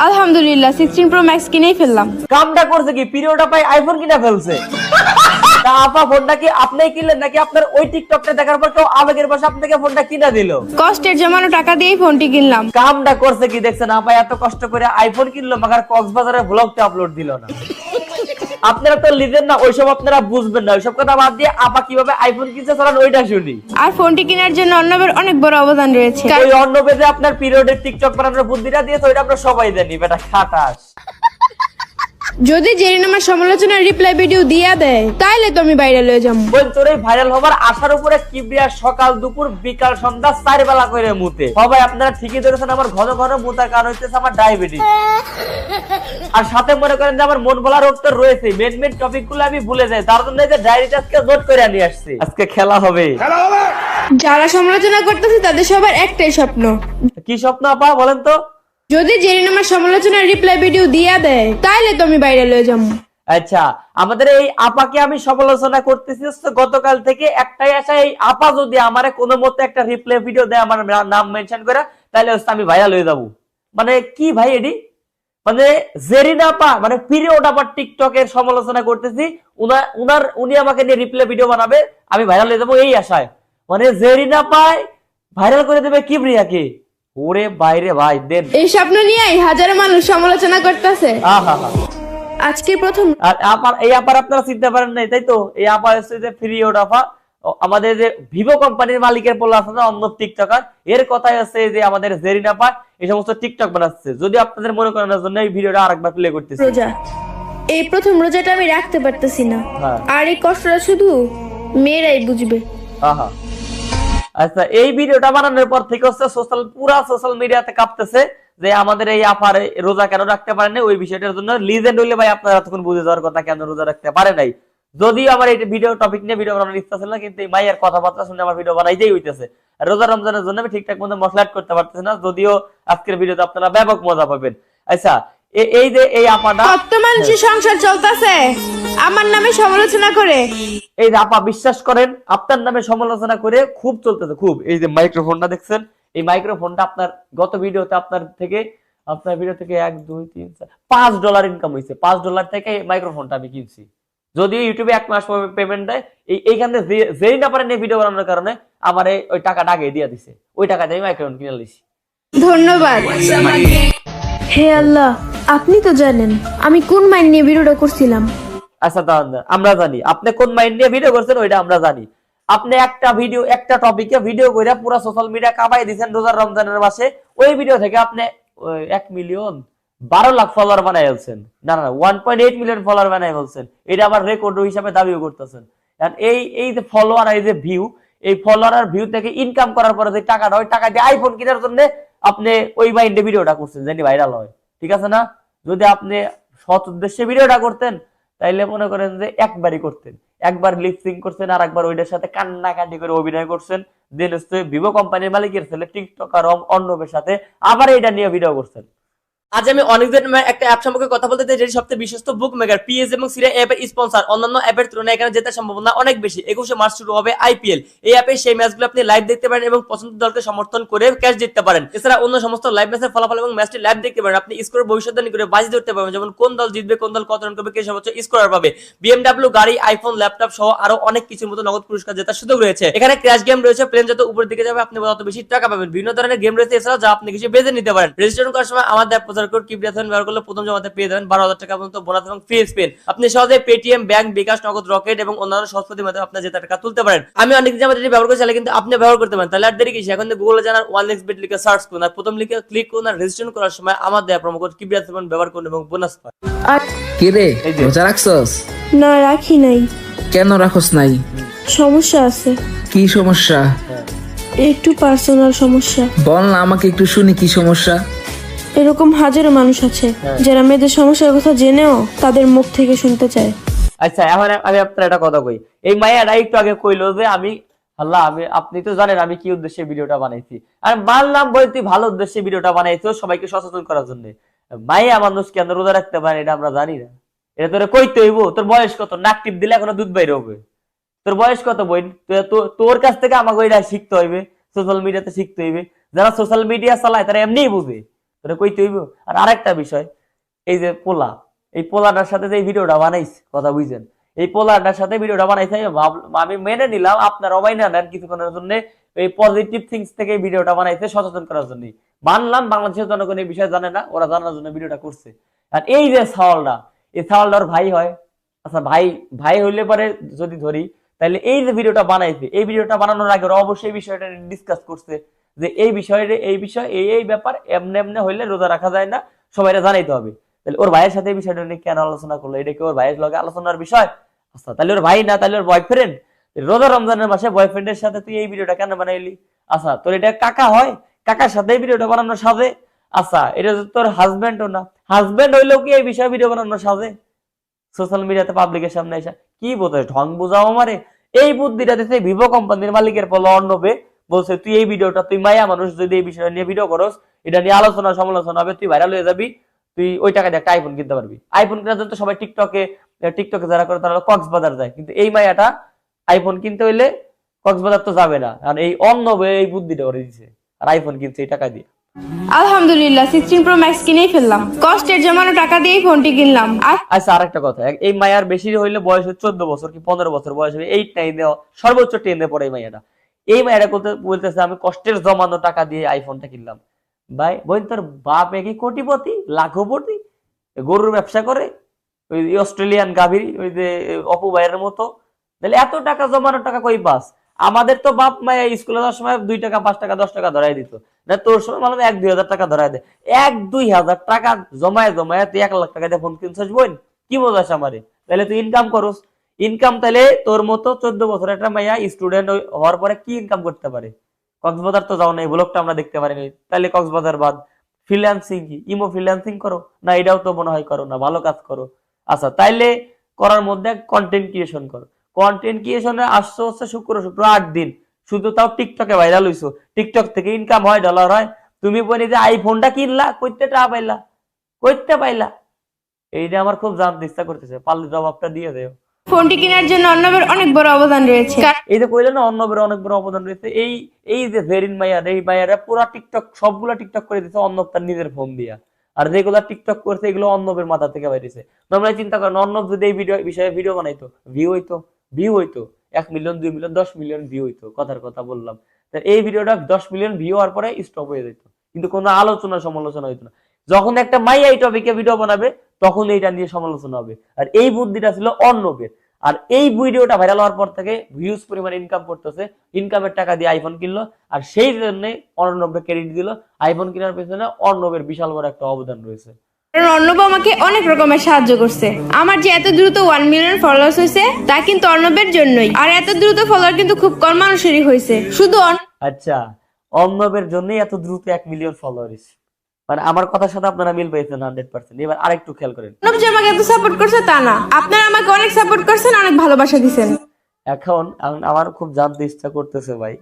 আলহামদুলিল্লাহ 16 pro max কিনেই ফেললাম। কামটা করছে কি, পিরিয়ডটা পাই আইফোন কিনা ফেলছে। তা আপা ফোনটা কি আপনিই কিনলেন নাকি আপনার ওই টিকটকটা দেখার পর কেউ আবেগের বশে আপনাকে ফোনটা কিনা দিল? কষ্টের জমানো টাকা দিয়েই ফোনটি কিনলাম। কামটা করছে কি দেখছেন, আপা এত কষ্ট করে আইফোন কিনলো মাগার কক্সবাজারে ব্লগটা আপলোড দিল না। আপনারা তো লিজেন না, ওইসব আপনারা বুঝবেন না। ওইসব কথা বাদ দিয়ে আপা কিভাবে আইফোন কিনছে চলেন ওইটা শুনি। আর ফোনটি কেনার জন্য অর্ণবের অনেক বড় অবদান রয়েছে। ওই অর্ণবে যে আপনার পিরিয়ডের টিকটক বানানোর বুদ্ধিটা দিয়েছে ওইটা আমরা সবাই জানি, বেটা খাটাস। যদি জেরিন আমার সমালোচনার রিপ্লাই ভিডিও দিয়া দেয় তাইলে তো আমি বাইরে লয়ে যাবো। বোন তোর এই ভাইরাল হবার আশার উপরে কিবরিয়া সকাল দুপুর বিকাল সন্ধ্যা 4 বেলা করে মুতে। সবাই আপনারা ঠিকই ধরেছেন, আমার ঘন ঘন মুতার কারণ হইতেছে আমার ডায়াবেটিস। আর সাথে মনে করেন যে আমার মন ভোলা রোগ তো রয়েছে, মেন মেন টপিক গুলো আমি ভুলে যাই, তার জন্য এই যে ডায়েরিটা আজকে নোট করে নিয়ে আসছি। আজকে খেলা হবে। যারা সমালোচনা করতেছে তাদের সবার একটাই স্বপ্ন। কি স্বপ্ন আপা বলেন তো? যদি জেরিন আমার সমালোচনার রিপ্লাই ভিডিও দিয়া দেয় তাইলে তো আমি বাইরে লয়ে যাবো। আচ্ছা, আমাদের এই আপাকে আমি সমালোচনা করতেছি গতকাল থেকে একটাই আশা, এই আপা যদি আমারে কোনো মতে একটা রিপ্লাই ভিডিও দেয় আমার নাম মেনশন করে, তাহলে আমি ভাইরাল হয়ে যাবো। মানে কি ভাই এডি, মানে জেরিন আপা মানে পিরিয়ড আপা টিকটকের সমালোচনা করতেছি, উনি আমাকে নিয়ে রিপ্লাই ভিডিও বানাবে, আমি ভাইরাল হয়ে যাবো এই আশায়। মানে জেরিন আপায় ভাইরাল করে দেবে কিবরিয়াকে। ওরে বাইরে ভাই দেন, এই স্বপ্ন নিয়েই হাজারো মানুষ সমালোচনা করতেছে। আহা হা। আজকে প্রথম আর এই আপার আপনারা চিনতে পারেন নাই তাই তো? এই আপা হচ্ছে যে পিরিয়ড আপা, আমাদের যে ভিভো কোম্পানির মালিকের পোলা আছে না অন্য টিকটকার, এর কথাই হচ্ছে যে আমাদের জেরিন আপা এই সমস্ত টিকটক বানাচ্ছে। যদি আপনাদের মনে করানোর জন্য এই ভিডিওটা আরেকবার প্লে করতেছি। রোজা, এই প্রথম রোজাটা আমি রাখতে পারতেছি না, হ্যাঁ। আর এই কষ্টটা শুধু মেয়েরাই বুঝবে। আহা। আচ্ছা, এই ভিডিওটা বানানোর পর থেকে হচ্ছে পুরা সোশ্যাল মিডিয়াতে কাঁপতেছে যে আমাদের এই আপার রোজা কেন রাখতে পারে না। ওই বিষয়টার জন্য লিজেন্ড হইলে ভাই আপনারা তখন বুঝে যাওয়ার কথা কেন রোজা রাখতে পারে নাই। যদিও আমার এই ভিডিও টপিক নিয়ে ভিডিও বানানোর ইচ্ছা ছিল না, কিন্তু এই মাইয়ার কথাবার্তা শুনে আমার ভিডিও বানাইতেই হইতেছে। রোজা রমজানের জন্য আমি ঠিকঠাক মতো মশলা অ্যাড করতে পারতেছি না, যদিও আজকের ভিডিওতে আপনারা ব্যাপক মজা পাবেন। আচ্ছা, এই যে এই আপাটা কত মানুষের সংসার চলতেছে আমার নামে সমালোচনা করে। এই যে আপা বিশ্বাস করেন আপনার নামে সমালোচনা করে খুব চলতেছে খুব। এই যে মাইক্রোফোনটা দেখছেন, এই মাইক্রোফোনটা আপনার গত ভিডিওতে আপনার ভিডিও থেকে 1 2 3 4 $5 ইনকাম হয়েছে। $5 থেকে এই মাইক্রোফোনটা আমি কিনছি। যদিও ইউটিউবে 1 মাস পেমেন্ট দেয়, এইখানে যেই না পারেন এই ভিডিও বানানোর কারণে আমার ওই টাকাটা আগে দিয়ে দিছে, ওই টাকা দিয়ে মাইক্রোফোন কিনে নিয়েছি। ধন্যবাদ। হে আল্লাহ, আপনি তো জানেন আমি কোন মাইন্ড নিয়ে ভিডিওটা করছিলাম। আচ্ছা তাহলে আমরা জানি আপনি কোন মাইন্ড নিয়ে ভিডিও করছেন, ওইটা আমরা জানি। আপনি একটা ভিডিও একটা টপিকে ভিডিও করে পুরো সোশ্যাল মিডিয়া কাঁপাই দিয়েছেন রোজার রমজানের মাসে। ওই ভিডিও থেকে আপনি 1,12,00,000 ফলোয়ার বানাই ফেলছেন। না 1.8 মিলিয়ন ফলোয়ার বানাই ফেলছেন। এটা আবার রেকর্ড হিসাবে দাবিও করতেছেন। এই যে ফলোয়ার, এই যে ভিউ, এই ফলোয়ার আর ভিউ থেকে ইনকাম করার পরে যে টাকাটা, ওই টাকা দিয়ে আইফোন কেনার জন্য আপনি ওই মাইন্ডে ভিডিওটা করছেন জানি ভাইরাল হয়। ঠিক আছে না? যদি আপনি সৎ উদ্দেশ্যে ভিডিওটা করতেন তাইলে মনে করেন যে একবারই করতেন, একবার লিপসিং করছেন আর একবার ওইটার সাথে কান্নাকাটি করে অভিনয় করছেন, দেন হচ্ছে ভিভো কোম্পানির মালিকের ছেলে টিকটকার অর্ণবের সাথে আবার এটা নিয়ে ভিডিও করছেন। আজ আমি অনেকদিন একটা অ্যাপ সম্পর্কে কথা বলতে চাই, যেটি সবচেয়ে বিশ্বস্ত বুক মেকার পিএস এবং সিরিয়া অ্যাপের স্পন্সর। অন্যান্য অ্যাপের তুলনায় এখানে জেতার সম্ভাবনা অনেক বেশি। 21শে মার্চ শুরু হবে আইপিএল। এই অ্যাপে সেই ম্যাচগুলো আপনি লাইভ দেখতে পারেন এবং পছন্দের দলকে সমর্থন করে ক্যাশ জিততে পারেন। এছাড়া অন্য সমস্ত লাইভ ম্যাচের ফলাফল এবং ম্যাচটি লাইভ দেখতে পারেন। আপনি স্কোর ভবিষ্যৎবাণী করে বাজি ধরতে পারবেন, যেমন কোন দল জিতবে, কোন দল কত রান করবে, কে সর্বোচ্চ স্কোরার পাবে। বিএমডব্লিউ গাড়ি, আইফোন, ল্যাপটপ সহ আরো অনেক কিছুর মতো নগদ পুরস্কার জেতার সুযোগ রয়েছে। এখানে ক্র্যাশ গেম রয়েছে, প্লেন যত উপরের দিকে যাবে আপনি তত বেশি টাকা পাবেন। বিভিন্ন ধরনের গেম রয়েছে এছাড়াও, যা আপনি কিছু বেছে নিতে পারেন। রেজিস্ট্রেশন করার সময় আমাদের অ্যাপ প্রচার কোড কিবরিয়াথন ব্যবহার করলে প্রথম জমাতে পেয়ে যাবেন 12,000 টাকা পর্যন্ত বোনাস এবং ফ্রি স্পিন। আপনি সহজে পেটিএম, ব্যাংক, বিকাশ, নগদ, রকেট এবং অন্যান্য সহজপদ্ধতির মাধ্যমে আপনার জেতা টাকা তুলতে পারেন। আমি অনেক দিন আমাদের ব্যবহার করে চাইলে কিন্তু আপনি ব্যবহার করতে পারেন। তাহলে আর দেরি কিসে, এখন গুগলে জানার 1xbet লিখে সার্চ করুন আর প্রথম লিখে ক্লিক করুন আর রেজিস্ট্রেশন করার সময় আমাদের প্রোমো কোড কিবরিয়াথন ব্যবহার করুন এবং বোনাস পান। কি রে রোজা রাখছস? না, রাখি নাই। কেন রাখস নাই? সমস্যা আছে, কি সমস্যা? একটু পার্সোনাল সমস্যা। বল না আমাকে একটু শুনি, কি সমস্যা? এরকম হাজারো মানুষ আছে যারা মেয়েদের সমস্যার কথা জেনেও তাদের মুখ থেকে শুনতে চায়। আচ্ছা, এখন আমি আপনার একটা কথা কই। এই মাইয়াটা একটু আগে কইলো যে আপনি তো জানেন আমি কি উদ্দেশ্যে ভিডিওটা বানাইছি। আর মানলাম বলতে ভালো উদ্দেশ্যে ভিডিওটা বানাইছো, সবাইকে সচেতন করার জন্য। মাইয়া মানুষ কেন রোজা রাখতে পারে এটা আমরা জানি না। এটা তোরে কইতে হইব। তোর বয়স কত? নাক টিপ দিলে এখনো দুধ বাইরে হবে। তোর বয়স কত বোন? তোর কাছ থেকে আমাকে এটা শিখতে হইবে, সোশ্যাল মিডিয়াতে শিখতে হইবে। যারা সোশ্যাল মিডিয়া চালায় তারা এমনিই বুঝে। তোরে কইতে হইব। আর আরেকটা বিষয়, এই যে পোলা, এই পোলাটার সাথে যে এই ভিডিওটা বানাইছি, কথা বুঝছেন, এই পোলাটার সাথে ভিডিওটা বানাইছি আমি মেনে নিলাম আপনার মাইনা নেন কিছুক্ষণের জন্য, এই পজিটিভ থিংস থেকে এই ভিডিওটা বানাইছে সচেতন করার জন্য, মানলাম বাংলাদেশের জনগণ এই বিষয়ে জানে না, ওরা জানার জন্য ভিডিওটা করছে। আর এই যে সাওয়ালটা, এই সাওয়ালটার ভাই হয়, আচ্ছা ভাই ভাই হইলে পরে যদি ধরি, তাহলে এই যে ভিডিওটা বানাইছে, এই ভিডিওটা বানানোর আগে ওরা অবশ্যই বিষয়টা ডিসকাস করছে যে এই বিষয় এই ব্যাপার এমনি এমনি হইলে রোজা রাখা যায় না, সবাইরা জানাইতে হবে। তাহলে ওর ভাইয়ের সাথে এই বিষয়টা নিয়ে কেন আলোচনা করলো? এটা কি ওর ভাইয়ের লগে আলোচনার বিষয়? আচ্ছা তাহলে ওর ভাই না, তাহলে ওর বয়ফ্রেন্ড। রোজা রমজানের মাসে বয়ফ্রেন্ডের সাথে তুই এই ভিডিওটা কেন বানাইলি? আচ্ছা তোর এটা কাকা হয়, কাকার সাথে এই ভিডিওটা বানানো সাজে? আচ্ছা এটা তোর হাজবেন্ডও না, হাজবেন্ড হইলেও কি এই বিষয়ে ভিডিও বানানো সাজে? সোশ্যাল মিডিয়াতে পাবলিকের সামনে এসে কি বোঝায়, ঢং বোঝাও আমারে। এই বুদ্ধিটা দিতে ভিভো কোম্পানির মালিকের বলো অর্ণবে, বলছে তুই এই ভিডিওটা, তুই মায়া মানুষ যদি এই বিষয় নিয়ে ভিডিও করস, এটা নিয়ে আলোচনা সমালোচনা হবে, তুই ভাইরাল হয়ে যাবি, তুই ওই টাকা দিয়ে একটা আইফোন কিনতে পারবি। আইফোন কেনার জন্য তো সবাই টিকটকে যারা করে তারা কক্সবাজার যায়, কিন্তু এই মায়াটা আইফোন কিনতে হইলে কক্সবাজার তো যাবে না, কারণ এই অর্ণবে এই বুদ্ধিটা করে দিছে, আর আইফোন কিনছে এই টাকা দিয়ে। আলহামদুলিল্লাহ 16 প্রো ম্যাক্স কিনেই ফেললাম, কষ্টের জমানো টাকা দিয়েই ফোনটি কিনলাম। আচ্ছা আরেকটা কথা, এই মায়ার বেশি হইলে বয়স 14 বছর কি 15 বছর বয়স হবে, 8 9 সর্বোচ্চ 10 পড়ে এই মায়াটা। এই মায়াটা বলতেছে আমি কষ্টের জমানো টাকা দিয়ে আইফোনটা কিনলাম। ভাই বোন তোর বাপ কি কোটিপতি, লাখপতি, গরুর ব্যবসা করে, ওই অস্ট্রেলিয়ান গাভীর ওই যে অপু ভাইয়ের মতো, তাহলে এত টাকা জমানো টাকা কই পাস? আমাদের তো বাপ মায়া স্কুলে যাওয়ার সময় 2 টাকা 5 টাকা 10 টাকা ধরাই দিত না, তোর সময় মানে 1-2 হাজার টাকা ধরাই দেয়, 1-2 হাজার টাকা জমায় তুই 1 লাখ টাকা দিয়ে ফোন কিনছিস বোন, কি বোঝাস আমারে? তাহলে তুই ইনকাম করস, ইনকাম তাহলে তোর মতো 14 বছর একটা মাইয়া স্টুডেন্ট হওয়ার পরে কি ইনকাম করতে পারে? কক্সবাজার তো যাও না, এই ব্লগটা আমরা দেখতে পারিনি, তাহলে কক্সবাজার বাদ ফ্রিল্যান্সিং কি ইমো ফ্রিল্যান্সিং করো না? এটাও তো মনে হয় করো না, ভালো কাজ করো। আচ্ছা তাইলে করার মধ্যে কন্টেন্ট ক্রিয়েশন করো, কন্টেন্ট ক্রিয়েশনে আসছো হচ্ছে শুক্র 8 দিন, শুধু তাও টিকটকে ভাইরাল হইছো, টিকটক থেকে ইনকাম হয়, ডলার হয়, তুমি বলি যে আইফোনটা কিনলা, কইতে টাকা পাইলা, কইতে পাইলা? এইটা আমার খুব জানতে ইচ্ছা করতেছে, পারলে জবাবটা দিয়ে দেও। ফোনটি কেনার জন্য অর্ণবের অনেক বড় অবদান রয়েছে। এই যে কইলে না অর্ণবের অনেক বড় অবদান রয়েছে, এই যে ভেরিন মাইয়ার, এই মাইয়ারা পুরো টিকটক সবগুলা টিকটক করে দিচ্ছে অর্ণব তার নিজের ফোন দিয়া, আর যেগুলা টিকটক করছে এগুলো অর্ণবের মাথা থেকে বাইরেছে। তোমরা চিন্তা করেন অর্ণব যদি এই বিষয়ে ভিডিও বানাইতো, ভিউ হইতো 1 মিলিয়ন 2 মিলিয়ন 10 মিলিয়ন ভিউ হইতো, কথার কথা বললাম। এই ভিডিওটা 10 মিলিয়ন ভিউ হওয়ার পরে স্টপ হয়ে যেত, কিন্তু কোনো আলোচনা সমালোচনা হইতো না। যখন একটা মাইয়া এই টপিকে ভিডিও বানাবে তখন এইটা নিয়ে সমালোচনা হবে, আর এই বুদ্ধিটা ছিল অর্ণবের। আর এই ভিডিওটা ভাইরাল হওয়ার পর থেকে ভিউজ পরিমাণ ইনকাম করতেছে, ইনকামের টাকা দিয়ে আইফোন কিনলো, আর সেই জন্য অর্ণবকে ক্রেডিট দিল। আইফোন কেনার পেছনে অর্ণবের বিশাল বড় একটা অবদান রয়েছে। কারণ অর্ণব আমাকে অনেক রকমের সাহায্য করছে। আমার যে এত দ্রুত 1 মিলিয়ন ফলোয়ার্স হয়েছে তা কিন্তু অর্ণবের জন্যই, আর এত দ্রুত ফলোয়ার কিন্তু খুব কম মানুষেরই হয়েছে, শুধু আচ্ছা অর্ণবের জন্যই এত দ্রুত 1 মিলিয়ন ফলোয়ার্স, মানে আমার কথার সাথে আপনারা মিল পেয়েছেন 100%। এবার আরেকটু খেয়াল করেন, অর্ণব যে আমাকে এত সাপোর্ট করছে তা না, আপনারা আমাকে অনেক সাপোর্ট করছেন, অনেক ভালোবাসা দিয়েছেন। এখন আমার খুব জানতে ইচ্ছা করতেছে ভাই,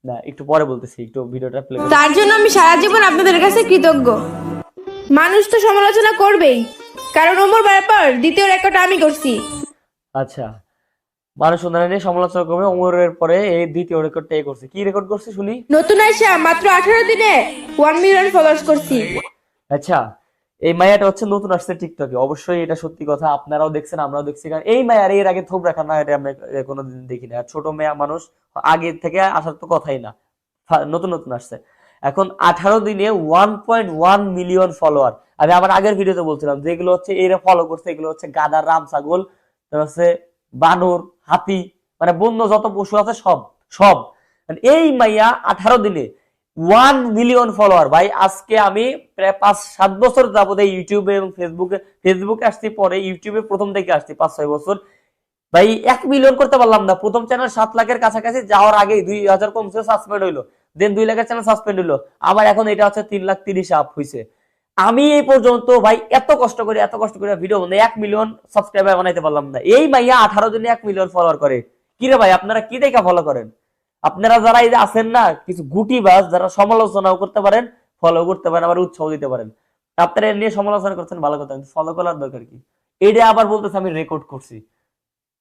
না একটু পরে বলতেছি, একটু ভিডিওটা প্লে করুন। তার জন্য আমি সারা জীবন আপনাদের কাছে কৃতজ্ঞ। মানুষ তো সমালোচনা করবেই, কারণ ওমর ব্যাপার দ্বিতীয় রেকর্ড আমি করছি। আচ্ছা মানুষ উন্নয়ন নিয়ে সমালোচনা করবে, ওমরের পরে এই দ্বিতীয় রেকর্ডটা করছে, কি রেকর্ড করছে শুনি? নতুন আইসা মাত্র 18 দিনে 1 মিলিয়ন ফলোয়ার্স করছি। আচ্ছা এই মায়াটা হচ্ছে নতুন আসছে টিকটকে, অবশ্যই এটা সত্যি কথা, আপনারাও দেখছেন আমরাও দেখছি, কারণ এই মায়ার এর আগে থোপ রাখা না, এটা আমরা কোনোদিন দেখি না। আর ছোট মেয়া মানুষ আগে থেকে আসার তো কথাই না, নতুন নতুন আসছে। এখন 18 দিনে 1.1 মিলিয়ন ফলোয়ার। আমি আমার আগের ভিডিওতে বলছিলাম যেগুলো হচ্ছে এরা ফলো করছে, এগুলো হচ্ছে গাধা, রাম, ছাগল, হচ্ছে বানর, হাতি, মানে বন্য যত পশু আছে সব সব। এই মাইয়া 18 দিনে 1 মিলিয়ন ফলোয়ার। ভাই আজকে আমি প্রায় 5-7 বছর যাবত এই ইউটিউবে এবং ফেসবুকে আসছি, পরে ইউটিউবে প্রথম থেকে আসছি 5-6 বছর, ভাই 1 মিলিয়ন করতে পারলাম না। প্রথম চ্যানেল 7 লাখের কাছাকাছি যাওয়ার আগে 2000 কমছে, সাসপেন্ড হইলো, দেন 2 লাখের চ্যানেল সাসপেন্ড হইলো, আবার এখন এটা হচ্ছে 3,30,000 আপ হয়েছে। আমি এই পর্যন্ত ভাই এত কষ্ট করে ভিডিও বানাই 1 মিলিয়ন সাবস্ক্রাইবার বানাইতে পারলাম না। এই মাইয়া 18 দিনে 1 মিলিয়ন ফলোয়ার করে। কি রে ভাই আপনারা কি দেখা ফলো করেন? আপনারা যারা এই যে আছেন না কিছু গুটি বাস, যারা সমালোচনাও করতে পারেন, ফলো করতে পারেন, আবার উৎসাহ দিতে পারেন, আপনারা এর নিয়ে সমালোচনা করছেন ভালো কথা, কিন্তু ফলো করার দরকার কি? এইটা আবার বলতেছে আমি রেকর্ড করছি।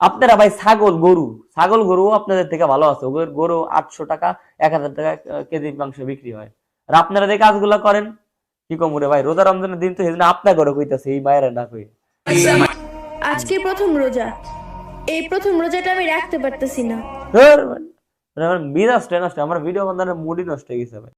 আপনারা ভাই ছাগল গরু আপনাদের থেকে ভালো আছে, গরু 800 টাকা 1000 টাকা কেজি মাংস বিক্রি হয়, আর আপনারা যে কাজগুলো করেন কি কম রে ভাই, রোজা রমজানের দিন তো সেদিন আপনার ঘরে কইতাছে, এই মায়ের না কই। আজকে প্রথম রোজা, এই প্রথম রোজাটা আমি রাখতে পারতেছি না। মিজাজ নষ্ট, আমার ভিডিও বানানোর মুডই নষ্ট হয়ে গেছে ভাই।